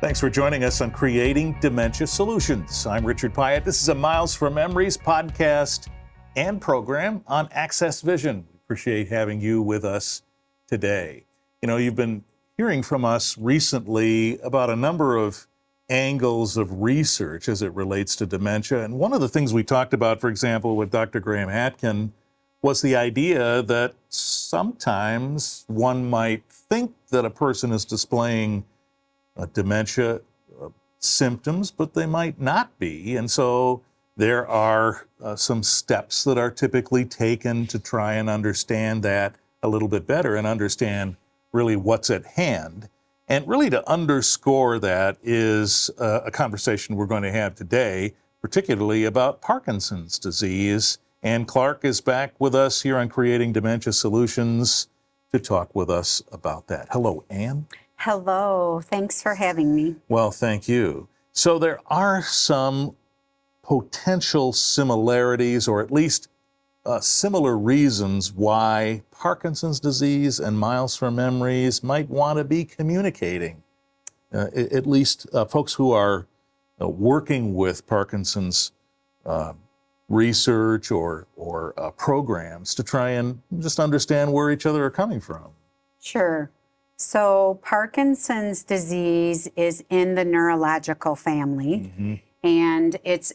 Thanks for joining us on Creating Dementia Solutions. I'm Richard Pyatt. This is a Miles for Memories podcast and program on Access Vision. We appreciate having you with us today. You know, you've been hearing from us recently about a number of angles of research as it relates to dementia. And one of the things we talked about, for example, with Dr. Graham Atkin, was the idea that sometimes one might think that a person is displaying dementia symptoms, but they might not be. And so there are some steps that are typically taken to try and understand that a little bit better and understand really what's at hand. And really to underscore that is a conversation we're going to have today, particularly about Parkinson's disease. Ann Clark is back with us here on Creating Dementia Solutions to talk with us about that. Hello, Ann. Hello, thanks for having me. Well, thank you. So there are some potential similarities, or at least similar reasons why Parkinson's disease and Miles for Memories might want to be communicating. At least folks who are working with Parkinson's research or programs to try and just understand where each other are coming from. Sure. So Parkinson's disease is in the neurological family, and it's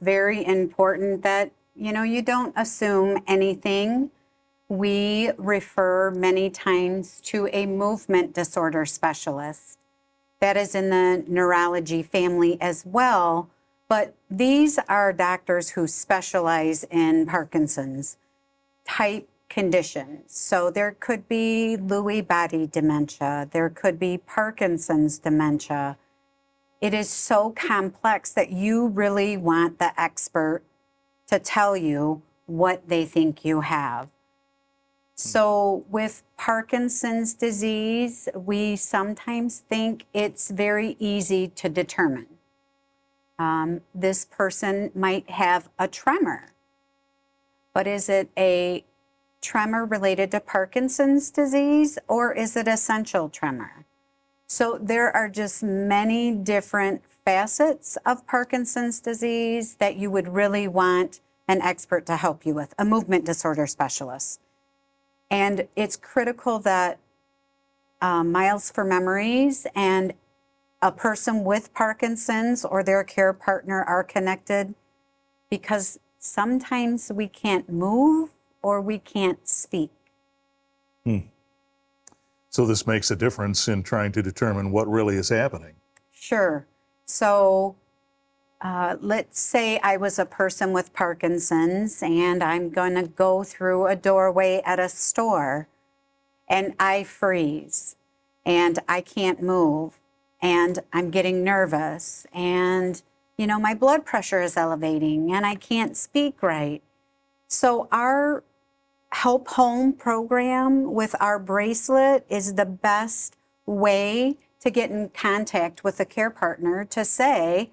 very important that, you know, you don't assume anything. We refer many times to a movement disorder specialist that is in the neurology family as well, but these are doctors who specialize in Parkinson's type conditions. So there could be Lewy body dementia, there could be Parkinson's dementia. It is so complex that you really want the expert to tell you what they think you have. So with Parkinson's disease, we sometimes think it's very easy to determine. This person might have a tremor, but is it a tremor related to Parkinson's disease, or is it essential tremor? So there are just many different facets of Parkinson's disease that you would really want an expert to help you with, a movement disorder specialist. And it's critical that Miles for Memories and a person with Parkinson's or their care partner are connected, because sometimes we can't move or we can't speak. So this makes a difference in trying to determine what really is happening. Sure. So let's say I was a person with Parkinson's and I'm going to go through a doorway at a store and I freeze and I can't move and I'm getting nervous and, you know, my blood pressure is elevating and I can't speak right. So our Help Home program with our bracelet is the best way to get in contact with a care partner to say,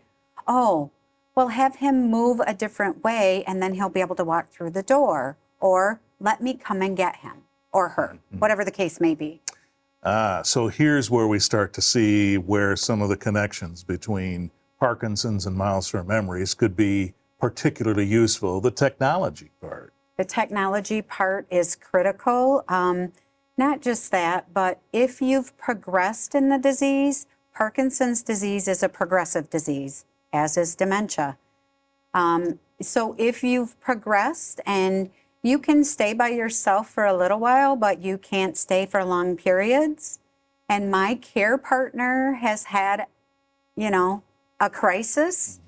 oh, well, have him move a different way and then he'll be able to walk through the door, or let me come and get him or her, whatever the case may be. So here's where we start to see where some of the connections between Parkinson's and Miles for Memories could be particularly useful, the technology part. The technology part is critical. Not just that, but if you've progressed in the disease, Parkinson's disease is a progressive disease, as is dementia. So if you've progressed and you can stay by yourself for a little while, but you can't stay for long periods, and my care partner has had, you know, a crisis,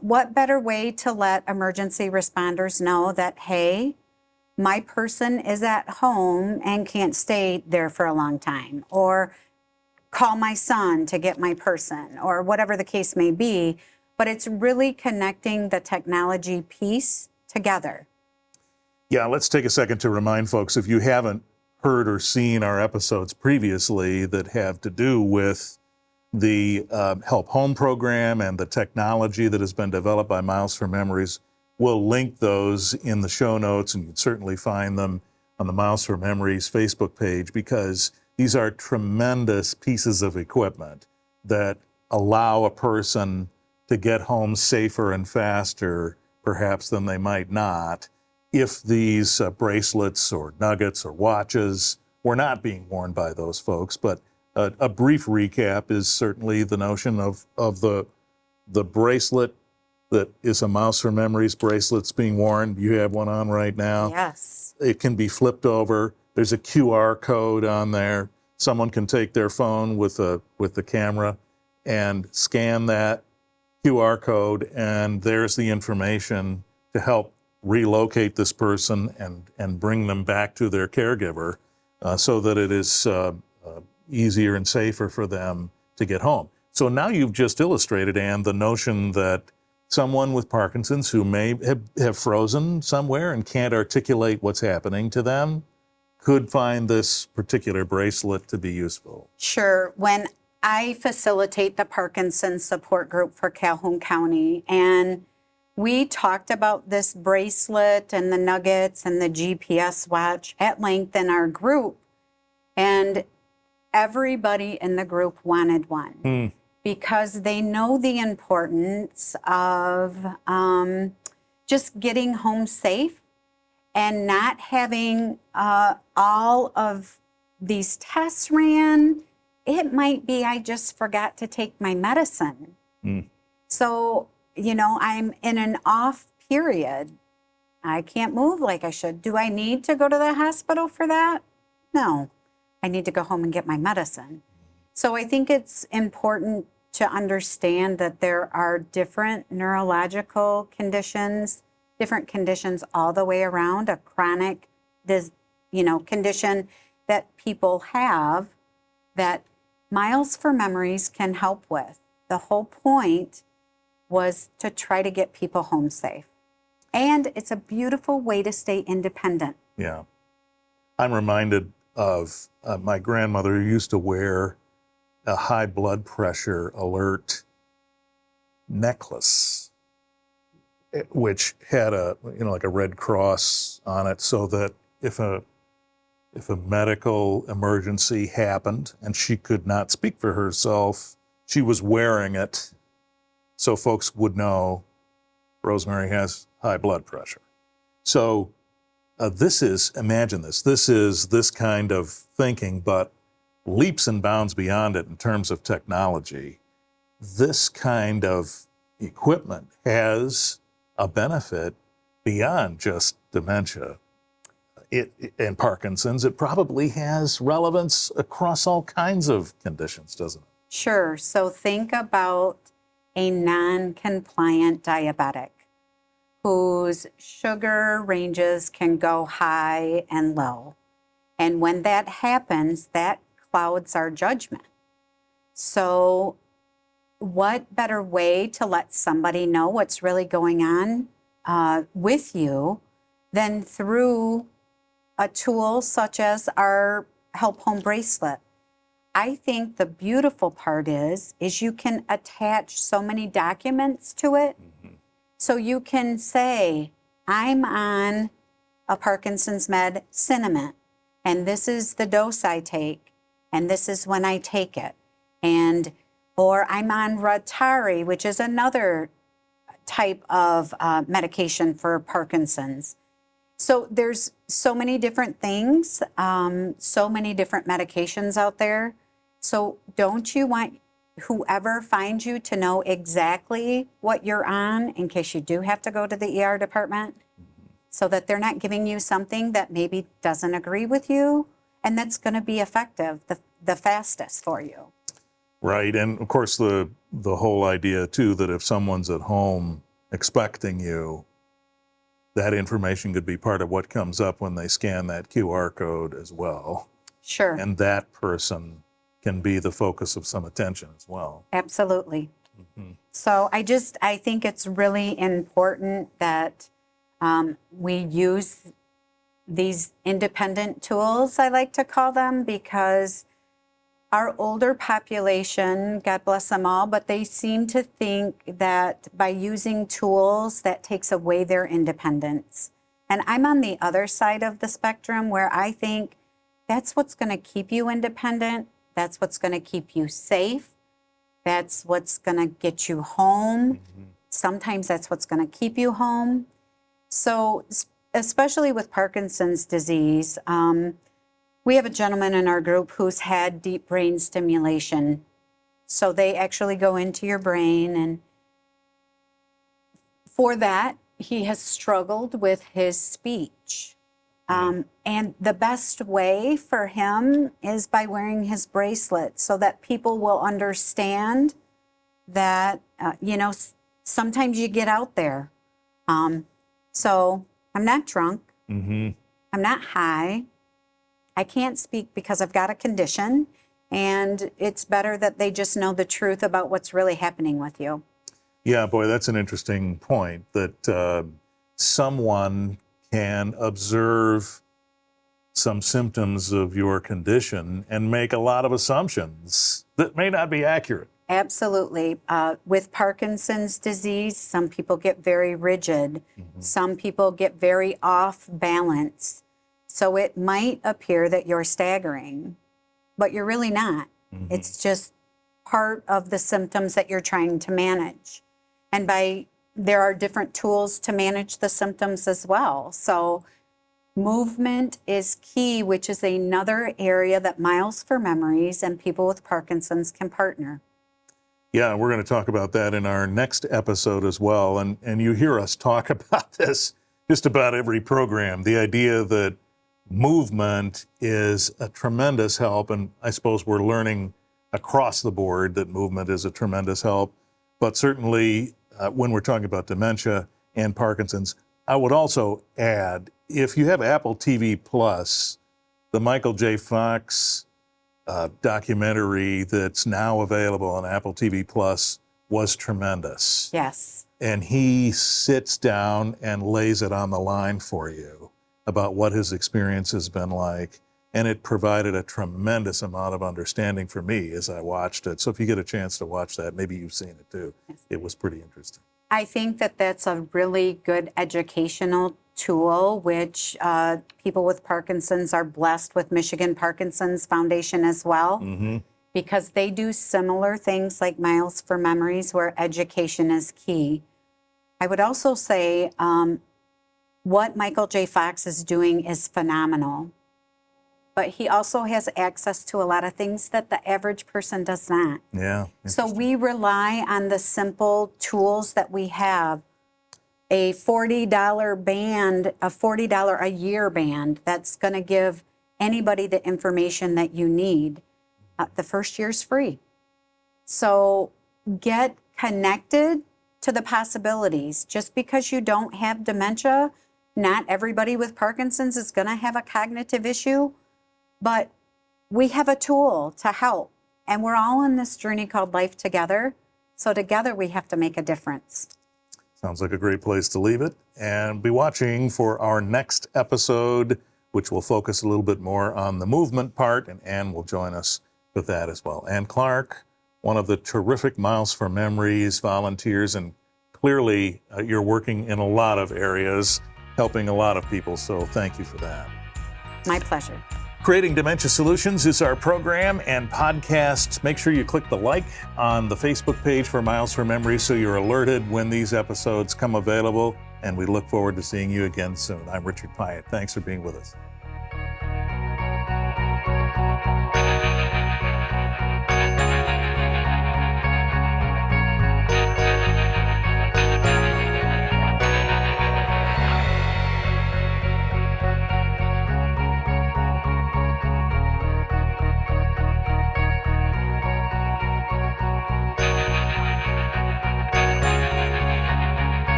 what better way to let emergency responders know that, hey, my person is at home and can't stay there for a long time, or call my son to get my person, or whatever the case may be. But it's really connecting the technology piece together. Yeah, let's take a second to remind folks, if you haven't heard or seen our episodes previously that have to do with the Help Home program and the technology that has been developed by Miles for Memories, we'll link those in the show notes, and you can certainly find them on the Miles for Memories Facebook page, because these are tremendous pieces of equipment that allow a person to get home safer and faster, perhaps, than they might not, if these bracelets or nuggets or watches were not being worn by those folks. But a brief recap is certainly the notion of the bracelet that is a Miles for Memories bracelet's being worn. You have one on right now. Yes. It can be flipped over. There's a QR code on there. Someone can take their phone with the camera and scan that QR code, and there's the information to help relocate this person and bring them back to their caregiver, so that it is easier and safer for them to get home. So now you've just illustrated, Anne, the notion that someone with Parkinson's who may have frozen somewhere and can't articulate what's happening to them could find this particular bracelet to be useful. Sure. When I facilitate the Parkinson's support group for Calhoun County, and we talked about this bracelet and the nuggets and the GPS watch at length in our group, and everybody in the group wanted one. Because they know the importance of just getting home safe and not having all of these tests ran. It might be I just forgot to take my medicine. So, I'm in an off period. I can't move like I should. Do I need to go to the hospital for that? No. I need to go home and get my medicine. So I think it's important to understand that there are different neurological conditions, different conditions all the way around, a chronic condition that people have that Miles for Memories can help with. The whole point was to try to get people home safe. And it's a beautiful way to stay independent. Yeah. I'm reminded of my grandmother who used to wear a high blood pressure alert necklace, which had like a red cross on it, so that if a medical emergency happened and she could not speak for herself, she was wearing it so folks would know Rosemary has high blood pressure. So imagine this is this kind of thinking, but leaps and bounds beyond it in terms of technology. This kind of equipment has a benefit beyond just dementia. And Parkinson's, it probably has relevance across all kinds of conditions, doesn't it? Sure. So think about a non-compliant diabetic whose sugar ranges can go high and low. And when that happens, that clouds our judgment. So what better way to let somebody know what's really going on with you than through a tool such as our Help Home bracelet? I think the beautiful part is you can attach so many documents to it. So you can say, I'm on a Parkinson's med, cinnamon, and this is the dose I take, and this is when I take it. Or I'm on Rotari, which is another type of medication for Parkinson's. So there's so many different things, so many different medications out there. So don't you want whoever finds you to know exactly what you're on in case you do have to go to the ER department, so that they're not giving you something that maybe doesn't agree with you and that's going to be effective the fastest for you. Right. And of course, the whole idea too, that if someone's at home expecting you, that information could be part of what comes up when they scan that QR code as well. Sure. And that person can be the focus of some attention as well. Absolutely. So I think it's really important that we use these independent tools, I like to call them, because our older population, God bless them all, but they seem to think that by using tools, that takes away their independence. And I'm on the other side of the spectrum, where I think that's what's going to keep you independent. That's what's going to keep you safe. That's what's going to get you home. Sometimes that's what's going to keep you home. So, especially with Parkinson's disease, we have a gentleman in our group who's had deep brain stimulation. So they actually go into your brain, and for that, he has struggled with his speech. And the best way for him is by wearing his bracelet so that people will understand that, sometimes you get out there. So I'm not drunk. I'm not high. I can't speak because I've got a condition. And it's better that they just know the truth about what's really happening with you. Yeah, boy, that's an interesting point, that someone can observe some symptoms of your condition and make a lot of assumptions that may not be accurate. Absolutely. With Parkinson's disease, some people get very rigid. Some people get very off balance. So it might appear that you're staggering, but you're really not. It's just part of the symptoms that you're trying to manage. And there are different tools to manage the symptoms as well. So movement is key, which is another area that Miles for Memories and people with Parkinson's can partner. Yeah, we're going to talk about that in our next episode as well. And you hear us talk about this just about every program, the idea that movement is a tremendous help. And I suppose we're learning across the board that movement is a tremendous help. But certainly when we're talking about dementia and Parkinson's, I would also add, if you have Apple TV Plus, the Michael J. Fox documentary that's now available on Apple TV Plus was tremendous. Yes. And he sits down and lays it on the line for you about what his experience has been like. And it provided a tremendous amount of understanding for me as I watched it. So if you get a chance to watch that, maybe you've seen it too. Yes. It was pretty interesting. I think that that's a really good educational tool, which people with Parkinson's are blessed with Michigan Parkinson's Foundation as well, because they do similar things like Miles for Memories, where education is key. I would also say what Michael J. Fox is doing is phenomenal, but he also has access to a lot of things that the average person does not. Yeah. So we rely on the simple tools that we have. A $40 band, a $40 a year band, that's going to give anybody the information that you need. The first year's free. So get connected to the possibilities. Just because you don't have dementia, not everybody with Parkinson's is going to have a cognitive issue, but we have a tool to help. And we're all in this journey called life together. So together we have to make a difference. Sounds like a great place to leave it. And be watching for our next episode, which will focus a little bit more on the movement part, and Ann will join us with that as well. Ann Clark, one of the terrific Miles for Memories volunteers, and clearly you're working in a lot of areas, helping a lot of people, so thank you for that. My pleasure. Creating Dementia Solutions is our program and podcast. Make sure you click the like on the Facebook page for Miles for Memories so you're alerted when these episodes come available, and we look forward to seeing you again soon. I'm Richard Pyatt. Thanks for being with us.